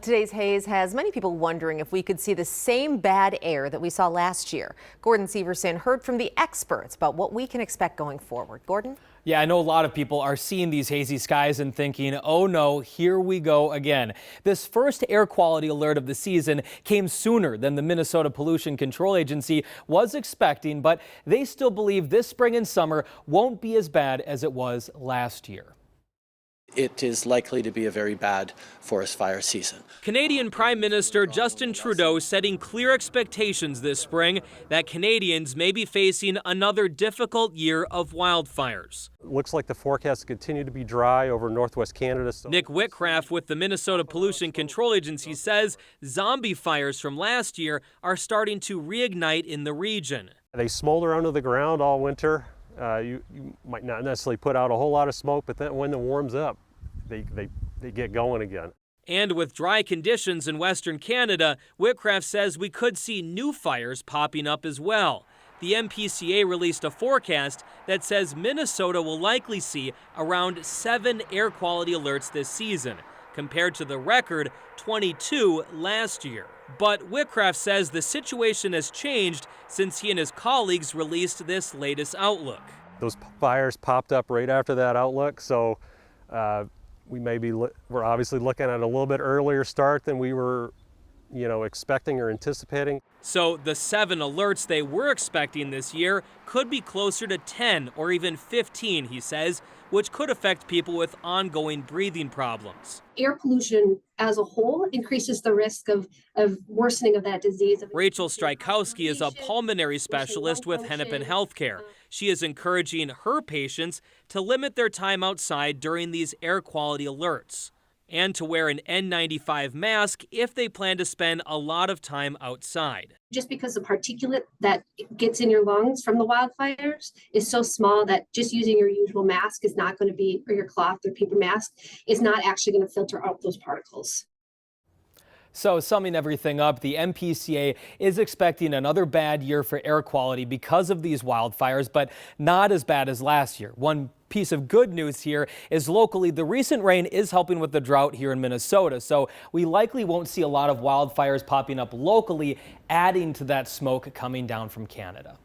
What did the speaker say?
Today's haze has many people wondering if we could see the same bad air that we saw last year. Gordon Severson heard from the experts about what we can expect going forward. Gordon? Yeah, I know a lot of people are seeing these hazy skies and thinking, oh no, here we go again. This first air quality alert of the season came sooner than the Minnesota Pollution Control Agency was expecting, but they still believe this spring and summer won't be as bad as it was last year. It is likely to be a very bad forest fire season. Canadian Prime Minister Justin Trudeau setting clear expectations this spring that Canadians may be facing another difficult year of wildfires. Looks like the forecast continue to be dry over northwest Canada. Nick Whitcraft with the Minnesota Pollution Control Agency says zombie fires from last year are starting to reignite in the region. They smolder under the ground all winter. You might not necessarily put out a whole lot of smoke, but then when it warms up, they get going again. And with dry conditions in Western Canada, Whitcraft says we could see new fires popping up as well. The MPCA released a forecast that says Minnesota will likely see around 7 air quality alerts this season, compared to the record 22 last year. But Whitcraft says the situation has changed since he and his colleagues released this latest outlook. Those fires popped up right after that outlook, so we're obviously looking at a little bit earlier start than we were, expecting or anticipating. So the 7 alerts they were expecting this year could be closer to 10 or even 15, he says, which could affect people with ongoing breathing problems. Air pollution as a whole increases the risk of worsening of that disease. Rachel Strykowski is a pulmonary specialist with Hennepin Healthcare. She is encouraging her patients to limit their time outside during these air quality alerts and to wear an N95 mask if they plan to spend a lot of time outside. Just because the particulate that gets in your lungs from the wildfires is so small that just using your usual mask is not going to be, or your cloth or paper mask, is not actually going to filter out those particles. So summing everything up, the MPCA is expecting another bad year for air quality because of these wildfires, but not as bad as last year. One piece of good news here is locally, the recent rain is helping with the drought here in Minnesota. So we likely won't see a lot of wildfires popping up locally, adding to that smoke coming down from Canada.